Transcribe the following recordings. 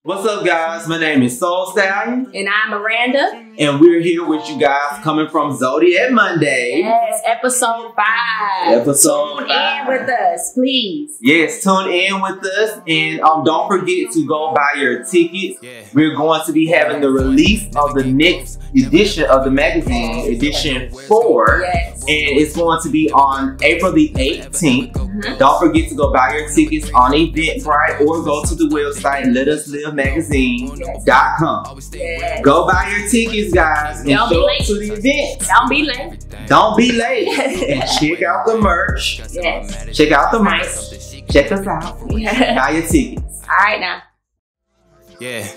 What's up, guys? My name is Soul Stallion. And I'm Aranda. And we're here with you guys coming from Zodiac Mondayz. Yes, episode 5. Tune in with us, please. Yes, tune in with us. And don't forget to go buy your tickets. We're going to be having the release of the next edition of the magazine, edition 4. Yes. And it's going to be on April the 18th. Don't forget to go buy your tickets on Eventbrite or go to the website letuslivemagazine.com. Yes. Go buy your tickets, guys, and Don't be show late. up to the event. Don't be late. Don't be late. And check out the merch. Yes. Check out the merch. Check us out. Buy your tickets. All right now. Yeah.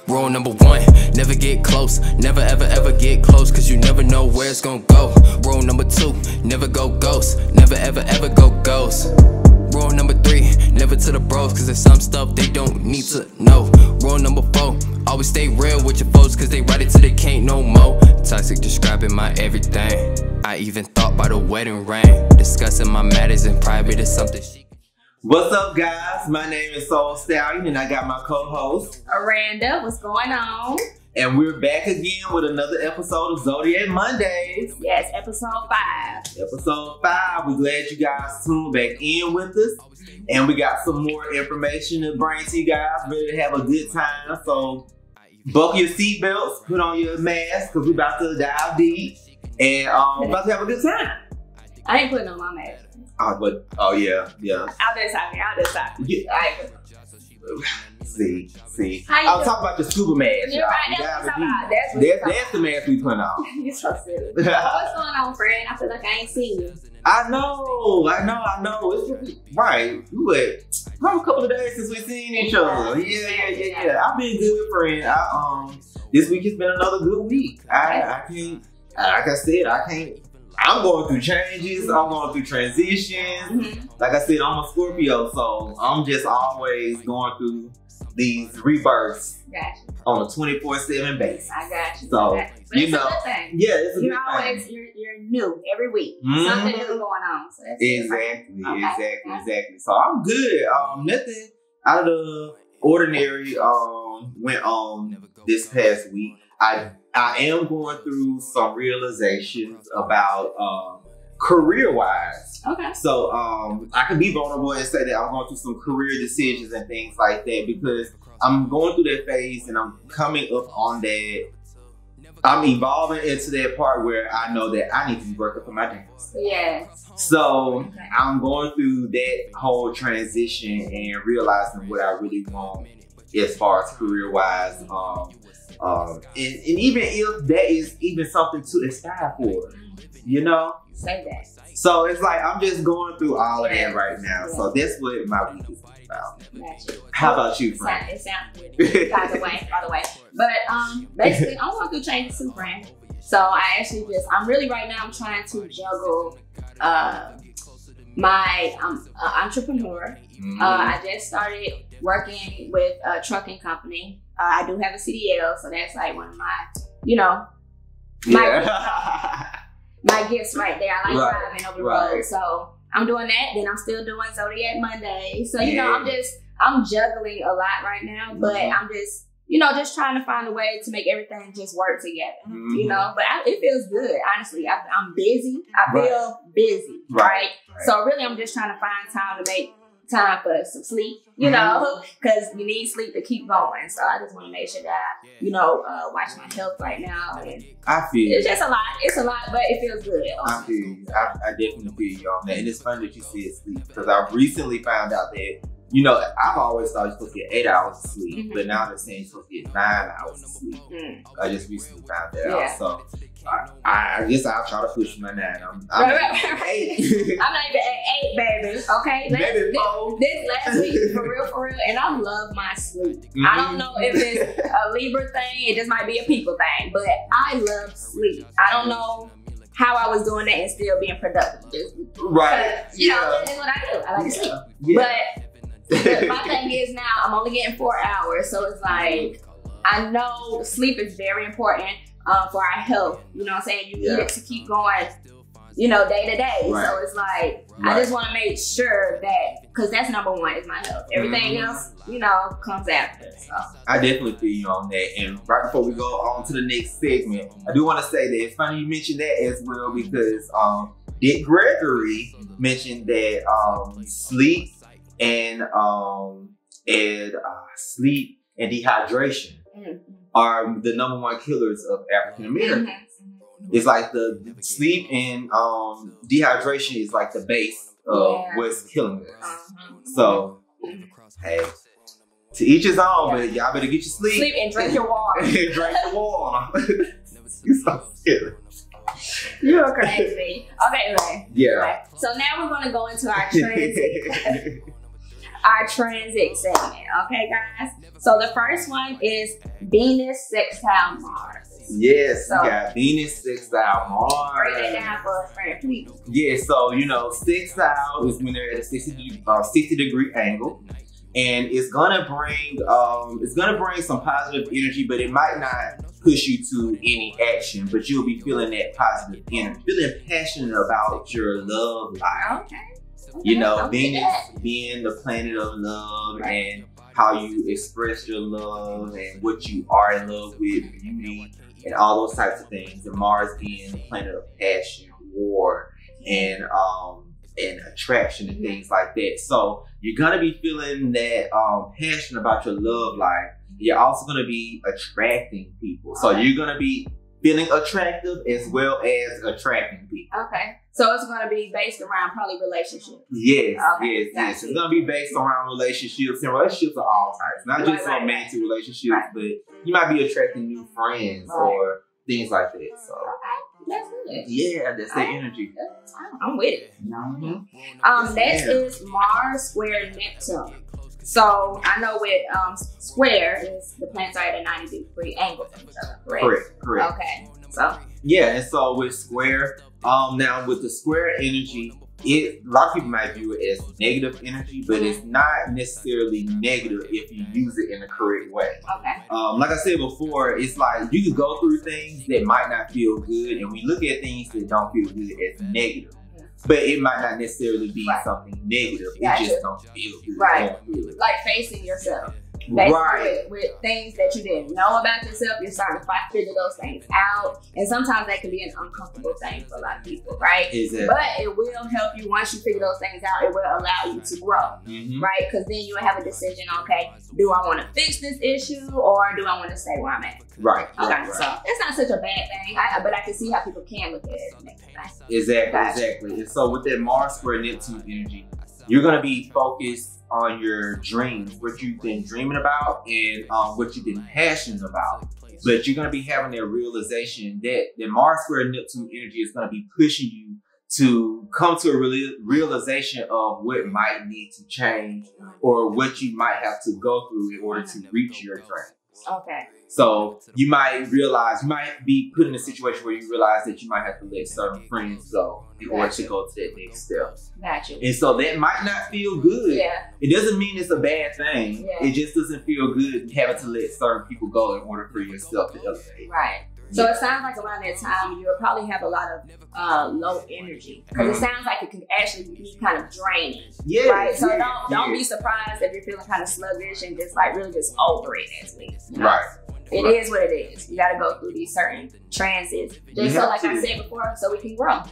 Rule number 1, never get close. Never ever ever get close, cause you never know where it's gonna go. Rule number 2, never go ghost. Never ever ever go ghost. Rule number 3, never to the bros, cause there's some stuff they don't need to know. Rule number 4, always stay real with your folks, cause they write it till they can't no more. Toxic describing my everything. I even thought by the wedding ring. Discussing my matters in private is something she. What's up, guys? My name is Soul Stallion, and I got my co-host Aranda, what's going on? And we're back again with another episode of Zodiac Mondayz. Yes, episode 5. Episode 5. We're glad you guys tuned back in with us. And we got some more information to bring to you guys. Ready to have a good time. So buckle your seatbelts, put on your mask, because we're about to dive deep. And about to have a good time. I ain't putting on my mask. Oh yeah. I'll just talking. Yeah. See. How you I'll doing? talk about the scuba mask, y'all. Right, That's the mask we put on. You're so silly. What's going on, friend? I feel like I ain't seen you. I know. It's right. Probably a couple of days since we've seen each other. Yeah. I've been good, friend. This week has been another good week. I can't. Like I said, I can't. I'm going through changes. I'm going through transitions. Like I said, I'm a Scorpio, so I'm just always going through these rebirths on a 24/7 basis. I got you. So but it's a good thing. Yeah, it's a good thing. You're new every week. Something new going on. So that's exactly. So I'm good. Nothing out of the ordinary went on this past week. I am going through some realizations about career-wise. Okay. So I can be vulnerable and say that I'm going through some career decisions and things like that, because I'm going through that phase and I'm coming up on that. I'm evolving into that part where I know that I need to be working for my dreams. Yes. So I'm going through that whole transition and realizing what I really want as far as career-wise. And even if that is even something to aspire for, you know? Say that. So it's like I'm just going through all of that right now. So that's what my week is about. How about you, friend? It sounds good. By the way. But basically, I'm going through changes too, friend. So I'm really right now, I'm trying to juggle I'm an entrepreneur. I just started working with a trucking company. I do have a CDL, so that's like one of my, my gifts right there. I like driving over the road, so I'm doing that. Then I'm still doing Zodiac Mondayz. So I'm juggling a lot right now, but I'm just just trying to find a way to make everything just work together. But it feels good. Honestly, I'm busy. I feel busy, right? So really, I'm just trying to find time to make time for some sleep, because you need sleep to keep going. So I just want to make sure that I, watch my health right now. And I feel it's just a lot. It's a lot, but it feels good. I feel you. I definitely feel you on that. And it's funny that you said sleep, because I recently found out that, I've always thought you're supposed to get 8 hours of sleep, but now they're saying you're supposed to get 9 hours of sleep. I just recently found that out. So I guess I'll try to push my 9. I'm at 8. I'm not even at 8, baby. Okay, this last week for real, and I love my sleep. I don't know if it's a Libra thing. It just might be a people thing, but I love sleep. I don't know how I was doing that and still being productive. That's what I do. I like to sleep, but my thing is now I'm only getting 4 hours, so it's like I know sleep is very important for our health. You know what I'm saying? You need it to keep going you know, day to day. Right. So it's like, I just want to make sure that, because that's number one is my health. Everything else, you know, comes after. So I definitely feel you on that. And right before we go on to the next segment, I do want to say that it's funny you mentioned that as well, because Dick Gregory mentioned that sleep and sleep and dehydration are the number one killers of African Americans. It's like the sleep and dehydration is like the base of what's killing us. So, hey, to each his own, but y'all better get your sleep. Sleep and drink your water. Drink your water. You're so silly. You're crazy. Okay, right. Yeah. Right. So now we're going to go into our transit. Our transit segment, okay, guys? So the first one is Venus sextile Mars. Yes, so, we got Venus sextile Mars. Break that down for us, friend, please. Yeah, so you know, sextile is when they're at a 60-degree angle, and it's gonna bring some positive energy, but it might not push you to any action. But you'll be feeling that positive energy, feeling passionate about your love life. Okay. You know, Venus being the planet of love and how you express your love and what you are in love with, beauty, and all those types of things. And Mars being the planet of passion, war, and attraction and things like that. So you're gonna be feeling that passion about your love life. You're also gonna be attracting people. So you're gonna be feeling attractive as well as attracting people. Okay. So it's going to be based around probably relationships. Yes, yes. It's going to be based around relationships, and relationships of all types. Not just romantic relationships, but you might be attracting new friends or things like that. So that's good. Yeah, that's the energy. I'm with it. Next is Mars square Neptune. So I know with square is the planets are at a 90-degree angle from each other. Correct. Okay. So yeah, and so with square, now with the square energy, a lot of people might view it as negative energy, but it's not necessarily negative if you use it in the correct way. Okay. Like I said before, it's like you can go through things that might not feel good, and we look at things that don't feel good as negative. But it might not necessarily be something negative. It just don't feel good. Right. Like facing yourself. Basically, with things that you didn't know about yourself, you're starting to figure those things out. And sometimes that can be an uncomfortable thing for a lot of people, right? Exactly. But it will help you once you figure those things out. It will allow you to grow, right? Because then you will have a decision, okay, do I want to fix this issue or do I want to stay where I'm at? Right. Okay, so it's not such a bad thing, but I can see how people can look at it. Exactly. And so with that Mars square Neptune energy, you're going to be focused on your dreams, what you've been dreaming about and what you've been passionate about. But you're going to be having that realization that the Mars square Neptune energy is going to be pushing you to come to a realization of what might need to change or what you might have to go through in order to reach your dreams. Okay. So you might be put in a situation where you realize that you might have to let certain friends go in order to go to that next step. Gotcha. And so that might not feel good. Yeah. It doesn't mean it's a bad thing. Yeah. It just doesn't feel good having to let certain people go in order for yourself to elevate. Right. So it sounds like around that time you will probably have a lot of low energy because it sounds like it can actually be kind of draining. Yeah. Right. So don't be surprised if you're feeling kind of sluggish and just like really just over it next week. You know? Right. It is what it is. You got to go through these certain transits. Just so, like I said before, so we can grow.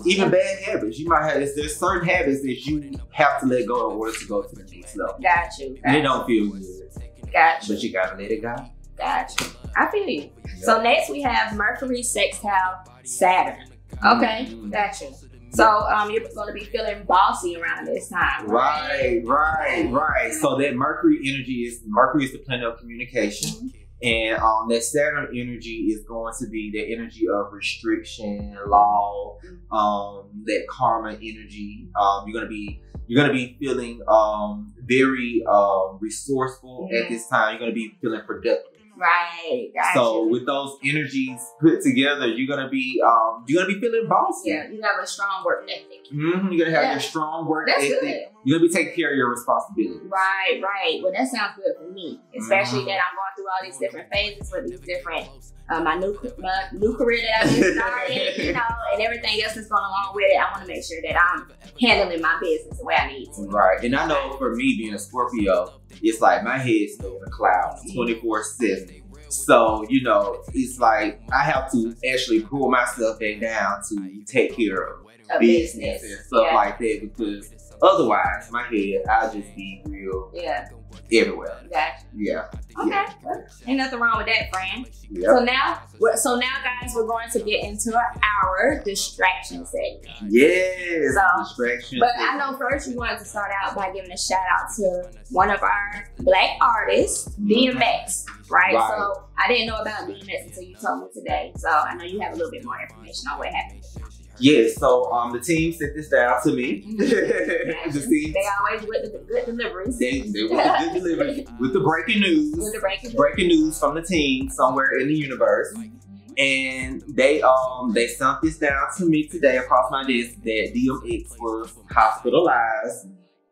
Even bad habits. You might have, there's certain habits that you have to let go in order to go to the next level. Got you. They don't feel good. Got you. But you got to let it go. Got you. I feel you. Yep. So next we have Mercury sextile Saturn. Okay. Got you. So you're going to be feeling bossy around this time. Right. So that Mercury energy is the planet of communication. And that Saturn energy is going to be the energy of restriction, law, that karma energy. You're gonna be feeling very resourceful at this time. You're gonna be feeling productive. Right. Gotcha. So with those energies put together, you're gonna be feeling bossy. Yeah, you have a strong work ethic. You're gonna have your strong work ethic. You're gonna be taking care of your responsibilities. Right, right. Well, that sounds good for me, especially that I'm going through all these different phases with these different my new career that I've just started, you know, and everything else that's going along with it. I want to make sure that I'm handling my business the way I need to. Right, and I know for me being a Scorpio, it's like my head's still in the clouds 24/7. So, you know, it's like I have to actually pull myself back down to take care of business and stuff like that, because otherwise, my head, I'll just be real everywhere. Gotcha. Yeah. Okay. Yeah. Well, ain't nothing wrong with that, friend. Yep. So now, guys, we're going to get into our distraction segment. Yes. So, distraction. But I know first we wanted to start out by giving a shout out to one of our Black artists, DMX. Right? So I didn't know about DMX until you told me today. So I know you have a little bit more information on what happened. Yeah, so the team sent this down to me. The team, they always with the good deliveries. They with the good deliveries, with the breaking news. With the breaking news from the team somewhere in the universe. And they sent this down to me today across my desk that DMX was hospitalized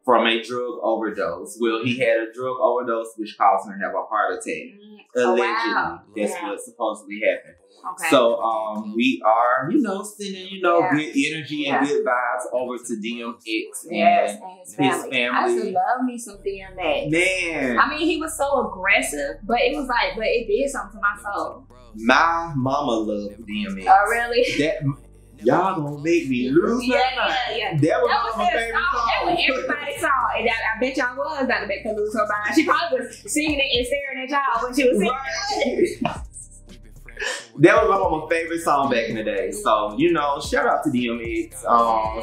from a drug overdose. Well, he had a drug overdose which caused him to have a heart attack. Allegedly. That's what supposedly happened. Okay. So we are, sending, good energy and good vibes over to DMX and his family. I used to love me some DMX. Man. I mean, he was so aggressive, but it was like, but it did something to my soul. My mama loved DMX. Oh, really? Y'all gonna make me lose Yeah. That was my favorite song. That was everybody's song. And I bet y'all was not to make her lose her mind. She probably was singing it and staring at y'all when she was singing it. That was my mama's favorite song back in the day. So, shout out to DMX.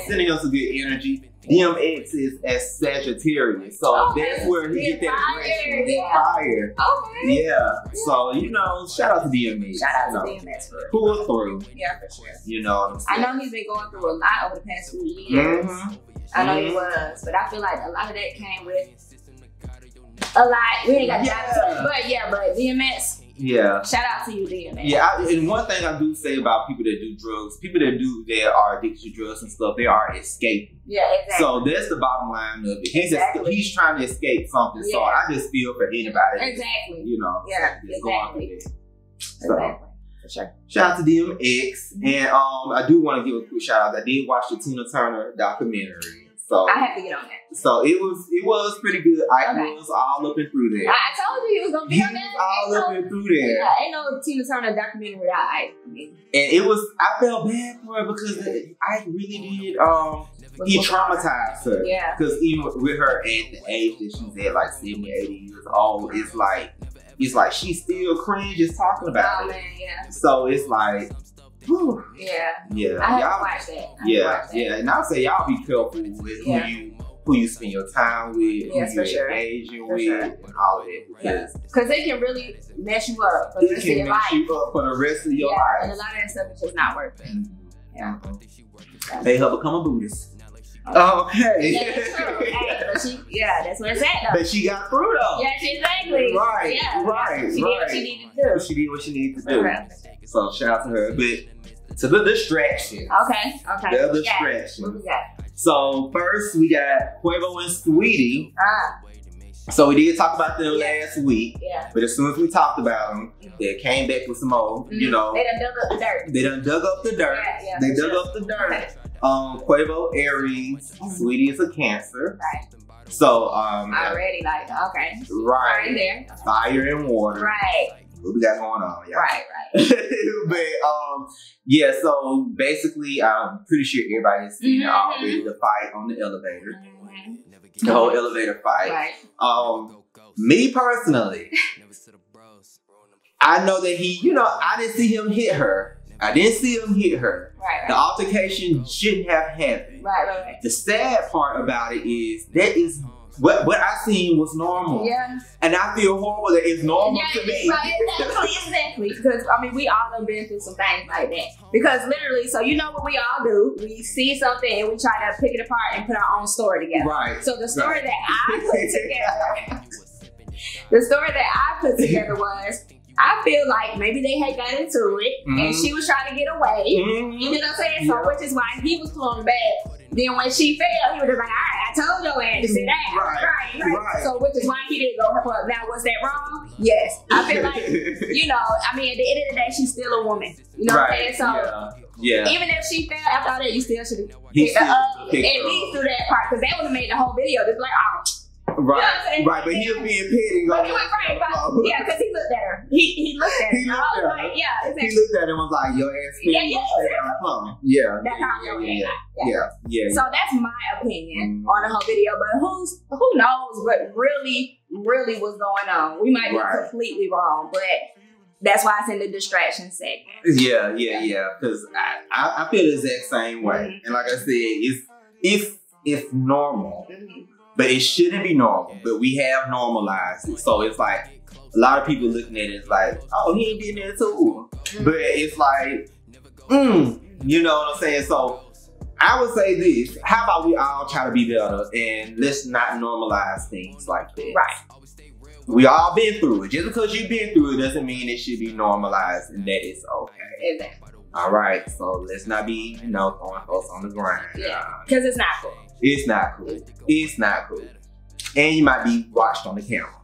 Sending us some good energy. DMX is as Sagittarius, so that's where he get that fire. Okay. Yeah. So, shout out to DMX. Shout out to DMX for it. Pull through. Yeah, for sure. I know he's been going through a lot over the past few years. I know he was, but I feel like a lot of that came with a lot. We ain't got time, but DMX. Yeah. Shout out to you, DMX. Yeah, and one thing I do say about people that do drugs, people that are addicted to drugs and stuff, they are escaping. Yeah, exactly. So that's the bottom line of it. He's trying to escape something. So I just feel for anybody. Exactly. Yeah, exactly. So, for sure. Shout out to DMX. And I do want to give a quick shout out. I did watch the Tina Turner documentary. So I have to get on that. So it was pretty good. I was all up and through there. I told you he was gonna be on that. He was all up and through there. Yeah, ain't no Tina Turner documentary without Ike. And I felt bad for her because I really did. He traumatized her. Yeah. Because even with her at the age that she's at, like 70, 80 years old, it's like she still cringe just talking about it. Man, yeah. So it's like. Whew. Yeah. Yeah. I have to watch that. Yeah. And I'll say y'all be careful with who you spend your time with, who you're engaging with, and all of that. Because it can really mess you up for the rest of your life. For the rest of your life. And a lot of that stuff is just not worth it. Yeah. They help become a Buddhist. Okay. Yeah, that's true. Hey, but that's where it's at though. But she got through though. Yes, exactly. Right. Yeah. Right. She did what she needed to do. She did what she needed to do. So shout out to her. But to the distractions. Okay. The distractions. What we got? So first we got Quavo and Sweetie. So we did talk about them last week. Yeah. But as soon as we talked about them, they came back with some more, They done dug up the dirt. They done dug up the dirt. Yeah, they dug up the dirt. Quavo Aries, Sweetie is a Cancer. Right. So already like okay. Right. Right there. Fire and water. Right. What we got going on, y'all? Right. But so basically, I'm pretty sure everybody has seen already the fight on the elevator. The whole elevator fight. Right. Me personally, I know that he, I didn't see him hit her. Right. The altercation shouldn't have happened. Right. The sad part about it is what I seen was normal. Yeah. And I feel horrible that it's normal to me. Right, exactly. Because, we all have been through some things like that. Because literally, so you know what we all do? We see something and we try to pick it apart and put our own story together. Right. So the story that I put together, was, I feel like maybe they had got into it and she was trying to get away. You know what I'm saying? So which is why he was pulling back. Then when she fell, he was just like, all right, I I told your ass to sit down. Right. So, which is why he didn't go for it. Now, was that wrong? Yes. I feel like, you know, I mean, at the end of the day, she's still a woman. You know what I'm saying? So, yeah. Even if she fell after all that, you still should have picked her up, at least through that part, because that would have made the whole video just like, oh. Right, you know but he was being petty. Yeah, because he looked at her. He looked at her. He looked at her. Like, yeah, exactly. He looked at her and was like, your ass yeah. That's how yeah. So that's my opinion on the whole video. But who knows what really was going on? We might be completely wrong, but that's why it's in the distraction segment. Yeah. Because I feel the exact same way. And like I said, it's normal. But it shouldn't be normal, but we have normalized it. So it's like, a lot of people looking at it like, oh, he ain't been there too. But it's like, you know what I'm saying? So I would say this, how about we all try to be better and let's not normalize things like that. Right. We all been through it. Just because you've been through it doesn't mean it should be normalized and that it's okay. Exactly. All right, so let's not be, throwing folks on the ground. Yeah, because it's not cool. It's not cool. It's not cool. And you might be watched on the camera.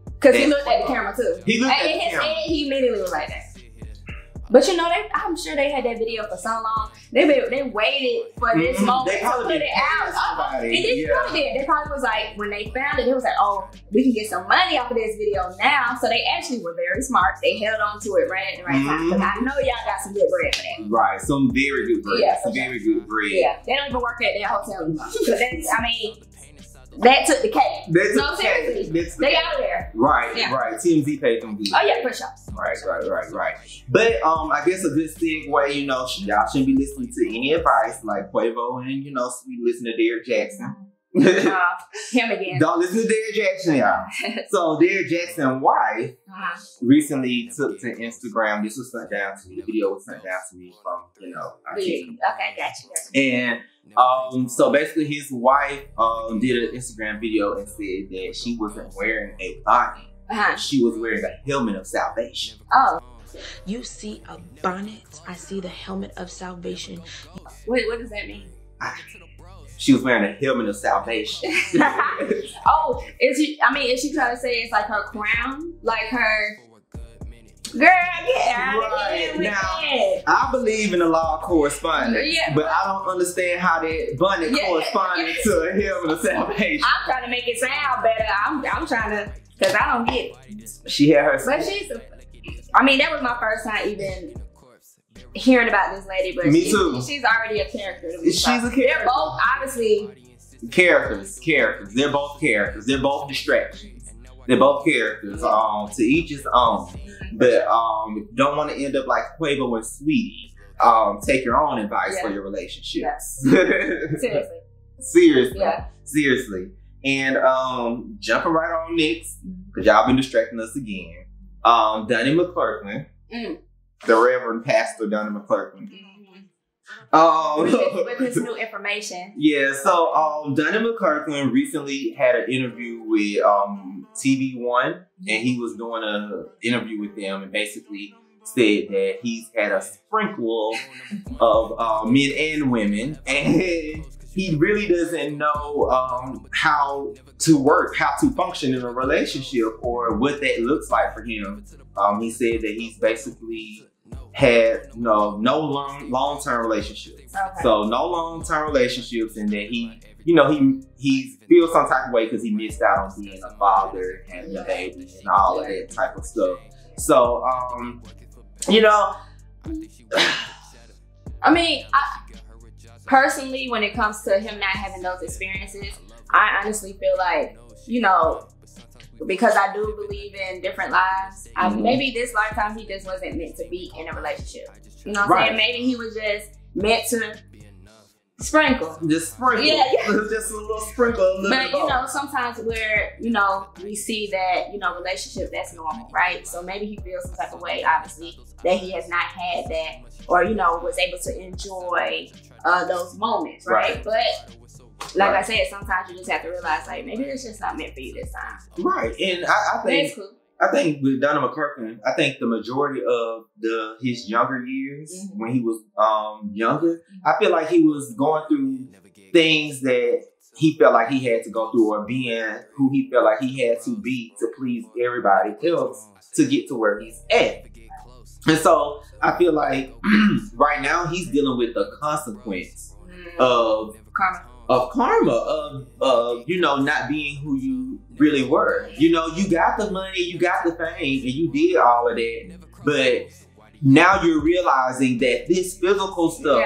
Because he looked at the camera too. He looked at the camera. And he immediately was like that. But you know, I'm sure they had that video for so long. They waited for this moment to put it out. And they probably was like, when they found it, it was like, oh, we can get some money off of this video now. So they actually were very smart. They held on to it right at the right time. Because I know y'all got some good bread for that. Right, some very good bread. Yeah, very good bread. Yeah, they don't even work at that hotel anymore. That took the cake. Seriously. They out of there. Right. TMZ paid them good. Oh yeah, for sure. Right. But I guess a good segue, y'all shouldn't be listening to any advice like Quavo and, we listen to Derrick Jackson. Him again. Don't listen to Derrick Jackson, y'all. So Derrick Jackson's wife recently took to Instagram. This was sent down to me. The video was sent down to me from, our team. Okay, gotcha. And so basically his wife did an Instagram video and said that she wasn't wearing a bonnet. She was wearing a helmet of salvation. Oh. You see a bonnet, I see the helmet of salvation. Wait, what does that mean? She was wearing a helmet of salvation. Oh, is she trying to say it's like her crown? Like her... Girl, yeah. Right. Now, I believe in the law of correspondence, but I don't understand how that bonnet corresponded to a helmet of salvation. I'm trying to make it sound better. I'm trying to, because I don't get it. She had her... But that was my first time even hearing about this lady, but me too. She's already a character. She's a character. They're both obviously characters. They're both characters. They're both distractions. They're both characters. To each his own. But don't want to end up like Quavo and Sweetie. Take your own advice for your relationship. Yes. Seriously. Yeah. Seriously. And jumping right on next, because y'all been distracting us again. Donnie McClurkin. The Reverend Pastor Donnie McClurkin. With his new information. Yeah, so Donnie McClurkin recently had an interview with TV1, and he was doing an interview with them and basically said that he's had a sprinkle of men and women, and he really doesn't know how to function in a relationship or what that looks like for him. He said that he's basically had no long-term relationships. Okay. So no long-term relationships, and that he feels some type of way because he missed out on being a father and a baby and all of that type of stuff. So, personally, when it comes to him not having those experiences, I honestly feel like, because I do believe in different lives, maybe this lifetime he just wasn't meant to be in a relationship. You know what I'm saying? Maybe he was just meant to sprinkle. Just sprinkle. Yeah. Just a little sprinkle. But sometimes where, we see that, relationship, that's normal, right? So maybe he feels some type of way, obviously, that he has not had that or, was able to enjoy those moments, right? But like I said, sometimes you just have to realize, like, maybe it's just not meant for you this time. Right. And I think that's cool. I think with Donnie McClurkin, I think the majority of his younger years, when he was younger, I feel like he was going through things that he felt like he had to go through, or being who he felt like he had to be to please everybody else to get to where he's at. And so I feel like right now he's dealing with the consequence of karma, of you know, not being who you really were. You know, you got the money, you got the fame, and you did all of that, but now you're realizing that this physical stuff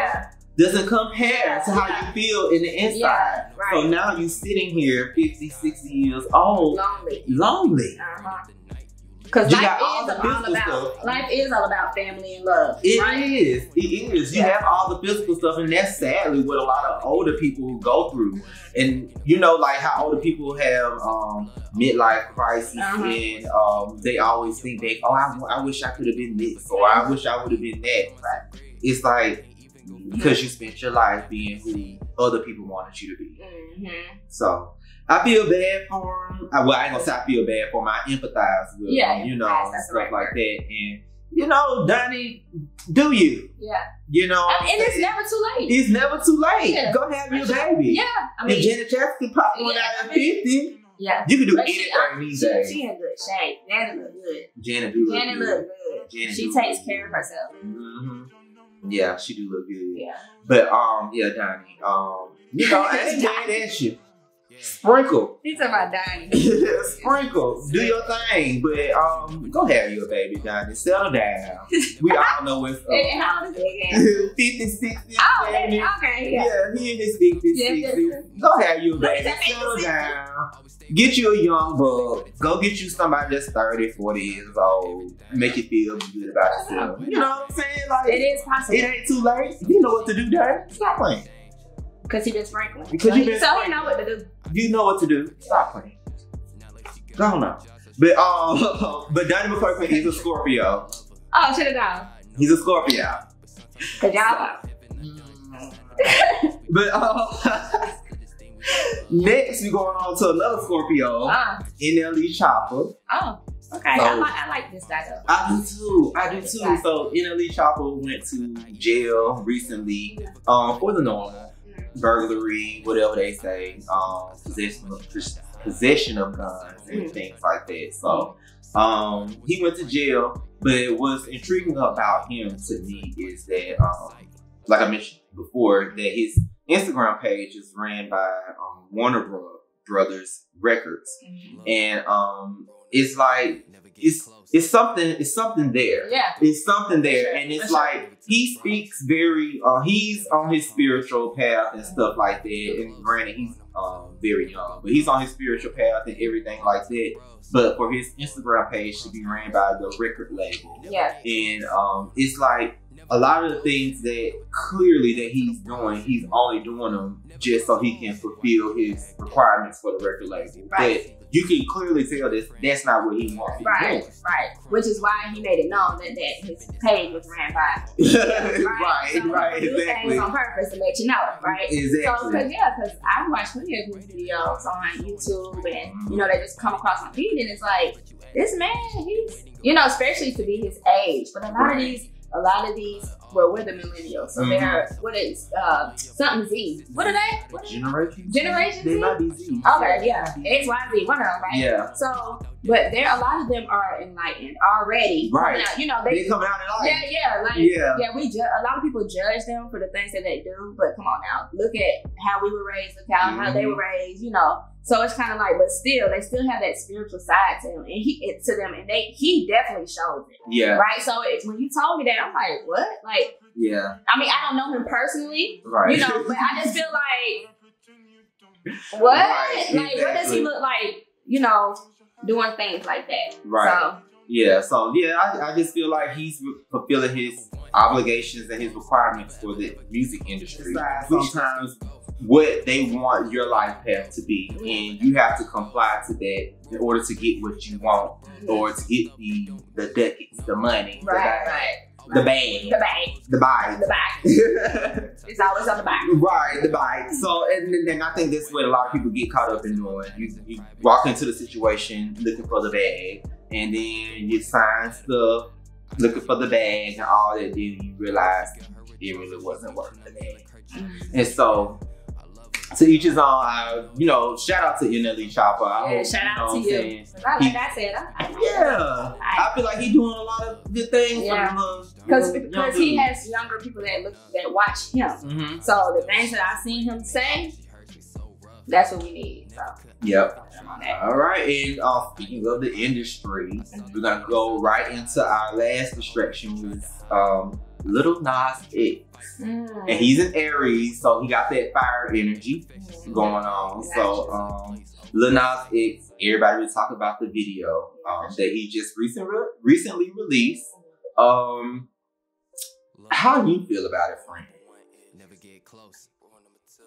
doesn't compare to how you feel in the inside. Yeah, right. So now you're sitting here 50, 60 years old, lonely. Because life is all about family and love. It right? is. You have all the physical stuff, and that's sadly what a lot of older people go through. And you know, like how older people have midlife crises, and they always think that, oh, I wish I could have been this, or I wish I would have been that. Right? It's like, because you spent your life being who other people wanted you to be. So I feel bad for him. Well, I ain't gonna say I feel bad for him. I empathize with him, you know, and stuff like that. And you know, Donnie, do you? Yeah. You know, and it's never too late. It's never too late. Yeah. Go have your baby. Yeah. I mean, if Janet Jackson pop one out at 50, yeah, you can do anything these days. She in good shape. Janet look good. Janet look good. She takes care of herself. Yeah, she do look good. Yeah. But yeah, Donnie, you know, I ain't mad at you. Sprinkle. He's talking about Donnie. Sprinkle. Do your thing. But go have your baby, Donnie. Settle down. We all know what's up. How old is he? 50, 60, oh, 70. Okay, yeah. Yeah, he in his 50s, 60s. Go have your baby. Settle down. Get you a young bug. Go get you somebody that's 30, 40 years old. Make you feel good about yourself. You know what I'm saying? Like, it is possible. It ain't too late. You know what to do, Donnie. Stop playing. Because he been sprinkling. Because you been sprinkling. So he know what to do. You know what to do. Stop playing. Go on now. But Donnie McClurkin is a Scorpio. Oh, shut it down. He's a Scorpio. Cause y'all. But next we going on to another Scorpio. NLE Chopper. Oh. Okay, so, I like this guy though. I do too. So NLE Chopper went to jail recently for the normal. Burglary, whatever they say, possession of guns and things like that. So he went to jail, but what's intriguing about him to me is that, like I mentioned before, that his Instagram page is ran by Warner Brothers Records, and it's like it's something there. Yeah, it's something there, and it's like he speaks very. He's on his spiritual path and stuff like that. And granted, he's very young, but he's on his spiritual path and everything like that. But for his Instagram page to be ran by the record label, and it's like a lot of the things that clearly that he's only doing them just so he can fulfill his requirements for the record label. Right. But you can clearly tell that's not what he wants to do. Right. Which is why he made it known that his page was ran by. Right, exactly. Things on purpose to let you know, right? Exactly. So, because I watched plenty of his videos on YouTube, and you know, they just come across my feed, and it's like, this man, he's, you know, especially to be his age, but a lot of these, well, we're the millennials, so they're, what is, something Z. What are they? Generation Z? They might be Z. Okay, yeah. X, Y, Z, one of them, right? Yeah. So, but a lot of them are enlightened already. Right. You know, they coming out enlightened. A lot of people judge them for the things that they do, but come on now, look at how we were raised, look how they were raised, you know. So it's kind of like, but still, they still have that spiritual side to him, and he definitely shows it. Yeah. Right. So when you told me that, I'm like, what? Like, yeah. I mean, I don't know him personally, right? You know, but I just feel like, what? Right, like, what does he look like? You know, doing things like that. Right. So I just feel like he's fulfilling his obligations and his requirements for the music industry. Sometimes what they want your life path to be, and you have to comply to that in order to get what you want, or to get the ducats, the money, the bag. It's always on the back. Right, the bag. So, and I think that's what a lot of people get caught up in doing. You walk into the situation looking for the bag, and then you sign stuff looking for the bag and all that. Then you realize it really wasn't worth the bag. And so, to each his own. You know, shout out to NLE Chopper. Shout out to you. Like I said, I feel like he's doing a lot of good things. Yeah, because he has younger people that watch him. Mm-hmm. So the things that I've seen him say, that's what we need. So. Yep. All right, and speaking of the industry, we're gonna go right into our last distraction with Lil Nas X. And he's in Aries, so he got that fire energy going on. So Lil Nas X, everybody was talking about the video that he just recently released. How do you feel about it, friend?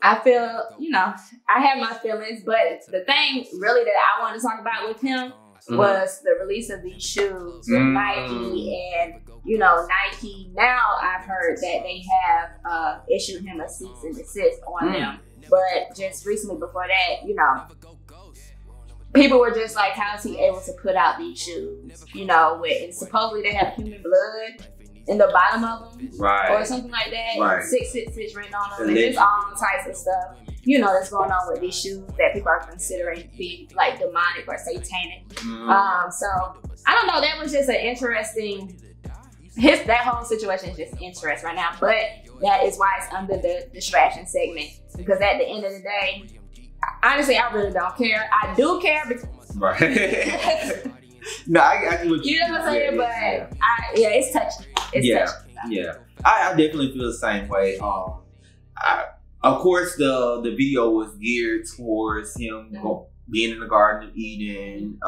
I feel, you know, I have my feelings, but the thing really that I want to talk about with him was the release of these shoes with Nike. And, you know, Nike, now I've heard that they have issued him a cease and desist on them. But just recently before that, you know, people were just like, how is he able to put out these shoes? You know, and supposedly they have human blood in the bottom of them, or something like that. Right. 666 written on them, and there's all types of stuff, you know, that's going on with these shoes that people are considering being like demonic or satanic. So I don't know. That was just an interesting. That whole situation is just interesting right now, but that is why it's under the distraction segment, because at the end of the day, honestly, I really don't care. I do care because. Right. No, I get what you know what I'm saying, but it's touching. It's touching. Yeah. I definitely feel the same way. Of course, the video was geared towards him being in the Garden of Eden,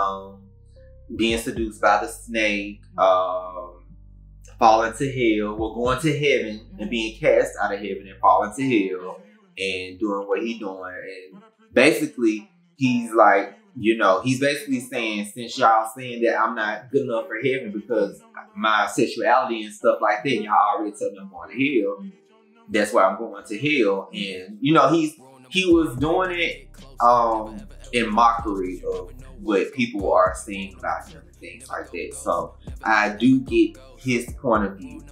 being seduced by the snake, falling to hell, going to heaven and being cast out of heaven and falling to hell and doing what he's doing. And basically, he's like, you know, he's basically saying, since y'all saying that I'm not good enough for heaven because my sexuality and stuff like that, y'all already tell me I'm going to hell. That's why I'm going to hell. And, you know, he was doing it in mockery of what people are saying about him and things like that. So I do get his point of view.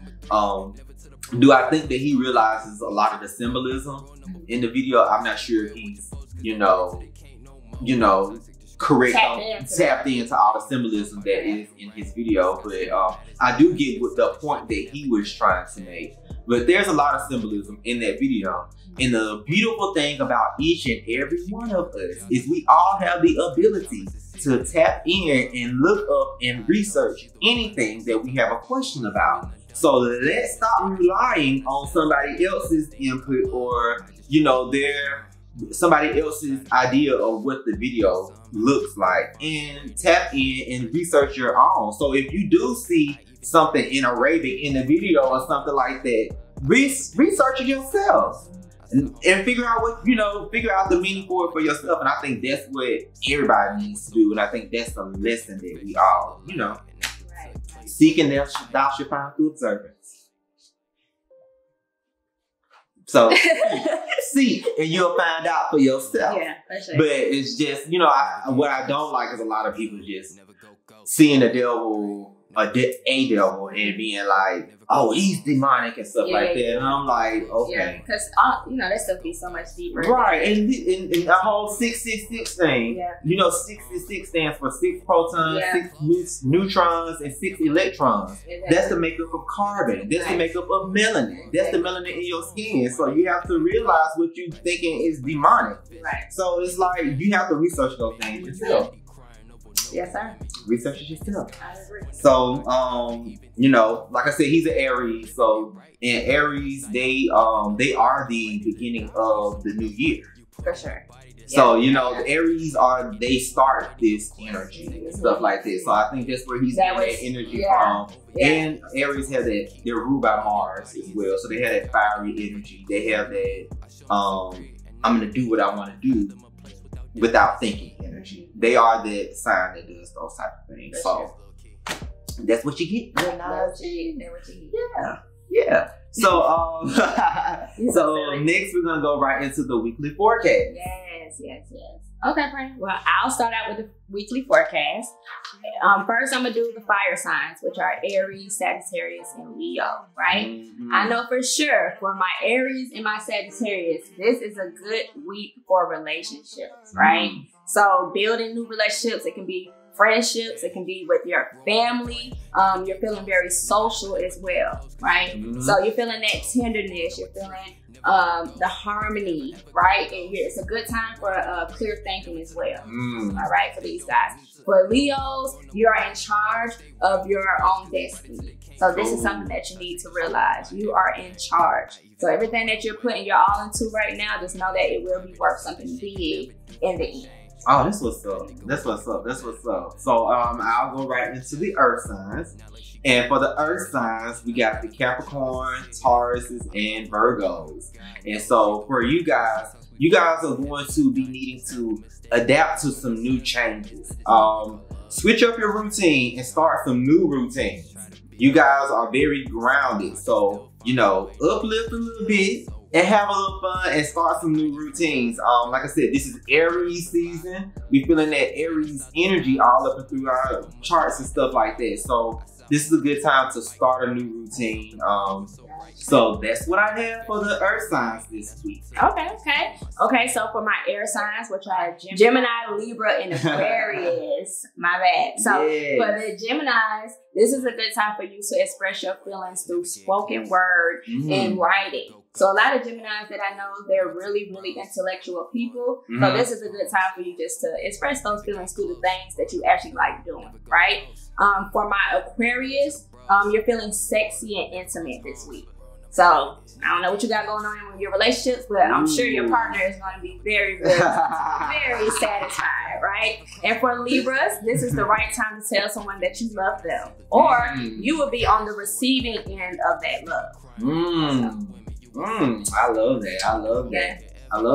Do I think that he realizes a lot of the symbolism in the video? I'm not sure if he's, you know, correct, tapped into all the symbolism that is in his video, but I do get what the point that he was trying to make. But there's a lot of symbolism in that video. And the beautiful thing about each and every one of us is we all have the ability to tap in and look up and research anything that we have a question about. So let's stop relying on somebody else's input or, you know, somebody else's idea of what the video looks like, and tap in and research your own. So if you do see something in Arabic in the video or something like that, research it yourself and figure out figure out the meaning for it for yourself. And I think that's what everybody needs to do. And I think that's the lesson that we all, you know, seeking thou shalt find through observance. So seek and you'll find out for yourself. Yeah, for sure. But it's just, you know, what I don't like is a lot of people just seeing the devil, a devil, and being like, oh, he's demonic and stuff like that. And I'm like, okay. Yeah, because, you know, that stuff be so much deeper. Right, and the whole 666 thing, you know, 666 stands for 6 protons, 6 neutrons, and 6 electrons. Exactly. That's the makeup of carbon. That's the makeup of melanin. That's the melanin in your skin. So you have to realize what you're thinking is demonic. Right. So it's like, you have to research those things yourself. Yes, sir. Research it yourself. I agree. So, you know, like I said, he's an Aries. So in Aries, they are the beginning of the new year. For sure. So, you know, the Aries they start this energy and stuff like this. So I think that's where he's getting that energy from. Yeah. And Aries have that, they're ruled by Mars as well. So they have that fiery energy. They have that, I'm going to do what I want to do without thinking energy. They are the sign that does those type of things. So that's what you get. Yeah. So, so next we're gonna go right into the weekly forecast. Yes. Okay, friend. Well, I'll start out with the weekly forecast. First, I'm gonna do the fire signs, which are Aries, Sagittarius, and Leo. Right? Mm-hmm. I know for sure for my Aries and my Sagittarius, this is a good week for relationships. Right? Mm-hmm. So, building new relationships. It can be friendships, it can be with your family. You're feeling very social as well, right? Mm-hmm. So you're feeling that tenderness, you're feeling the harmony, right? And it's a good time for clear thinking as well. All right, for these guys. For Leos, you are in charge of your own destiny. So this is something that you need to realize. You are in charge. So everything that you're putting your all into right now, just know that it will be worth something big in the end. Oh, that's what's up. So I'll go right into the earth signs. And for the earth signs, we got the Capricorn, Tauruses, and Virgos. And so for you guys are going to be needing to adapt to some new changes. Switch up your routine and start some new routines. You guys are very grounded. So, uplift a little bit and have a little fun and start some new routines. Like I said, this is Aries season. We feeling that Aries energy all up and through our charts and stuff like that. So this is a good time to start a new routine. So that's what I have for the earth signs this week. Okay, so for my air signs, which are Gemini, Libra, and Aquarius, my bad. So for the Geminis, this is a good time for you to express your feelings through spoken word and writing. So a lot of Geminis that I know, they're really, really intellectual people. So this is a good time for you just to express those feelings through the things that you actually like doing, right? For my Aquarius, you're feeling sexy and intimate this week. So I don't know what you got going on in your relationships, but I'm sure your partner is going to be very, very, very satisfied, right? And for Libras, this is the right time to tell someone that you love them, or you will be on the receiving end of that love. I love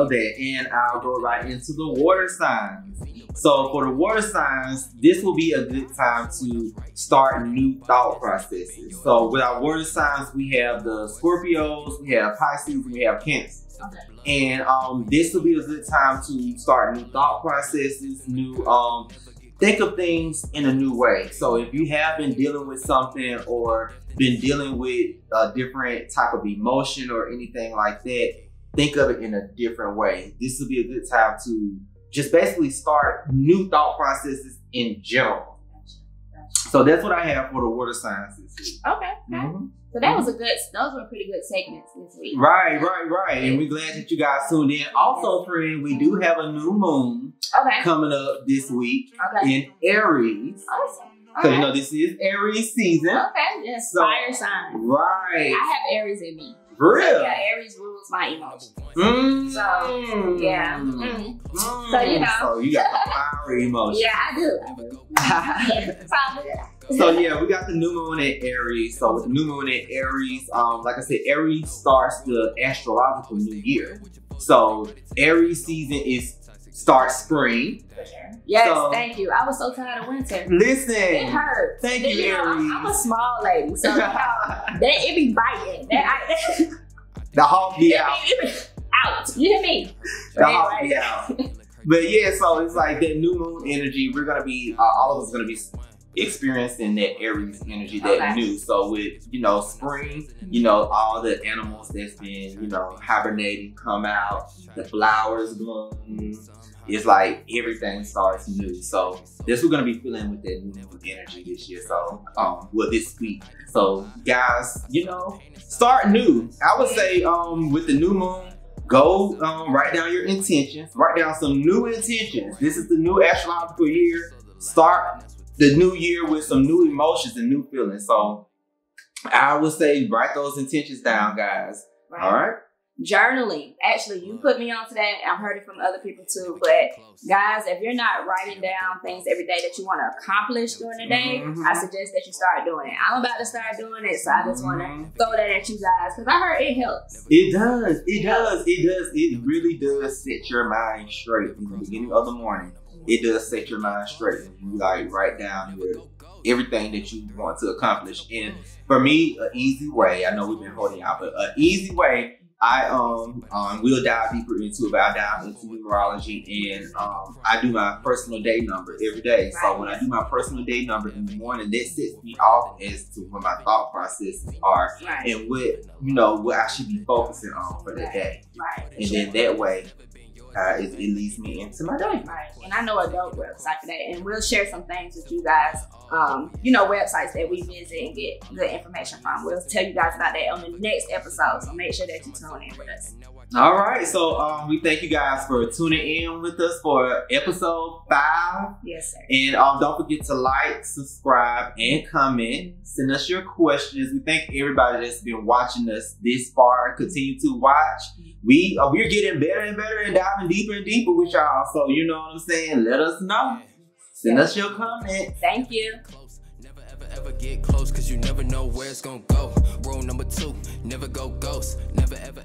that. And I'll go right into the water signs. So for the water signs, this will be a good time to start new thought processes. So with our water signs, we have the Scorpios, we have Pisces, and we have Cancer. And this will be a good time to start new thought processes, think of things in a new way. So if you have been dealing with something or been dealing with a different type of emotion or anything like that, think of it in a different way. This will be a good time to just basically start new thought processes in general. So that's what I have for the water signs this week. Okay. So that was those were pretty good segments this week. Right. And we're glad that you guys tuned in. Also, friend, we do have a new moon coming up this week in Aries. Awesome. Because this is Aries season. Yes, so, fire sign. Right. I have Aries in me. For real? So, Aries rules my emotions. So, yeah. So, So, you got the fiery emotions. Yeah, I do. So, we got the new moon in Aries. So, with the new moon in Aries, like I said, Aries starts the astrological new year. So, Aries season starts spring. Yes, thank you. I was so tired of winter. Listen. It hurt. Thank you, Aries. I'm a small lady, so it be biting. The hawk be out. Out. You hear me? The hawk be out. But yeah, so it's like that new moon energy. We're going to be, all of us going to be experiencing that Aries energy, that new. So with, spring, all the animals that's been, hibernating come out, the flowers bloom. It's like everything starts new. So this we're gonna be feeling with that new energy this year. So this week. So guys, start new. I would say with the new moon, go write down your intentions. Write down some new intentions. This is the new astrological year. Start the new year with some new emotions and new feelings. So I would say write those intentions down, guys. All right. Journaling. Actually, you put me on to that. I've heard it from other people too. But guys, if you're not writing down things every day that you want to accomplish during the day, I suggest that you start doing it. I'm about to start doing it, so I just want to throw that at you guys because I heard it helps. It does. It really does set your mind straight in the beginning of the morning. It does set your mind straight. You write down everything that you want to accomplish. And for me, an easy way, I know we've been holding out, but an easy way, I will dive deeper into it, but I dive into numerology, and I do my personal day number every day. So when I do my personal day number in the morning, that sets me off as to what my thought processes are and what I should be focusing on for that day. And then that way, it leads me into my day. And I know a dope website for that, and we'll share some things with you guys. Websites that we visit and get good information from. We'll tell you guys about that on the next episode, so make sure that you tune in with us. All right, so we thank you guys for tuning in with us for episode 5. Yes, sir. And don't forget to like, subscribe, and comment. Send us your questions. We thank everybody that's been watching us this far. Continue to watch. We're getting better and better and diving deeper and deeper with y'all. So you know what I'm saying? Let us know. Send us your comment. Thank you. Never ever get close, cause you never know where it's gonna go. Rule number 2, never go ghost. Never ever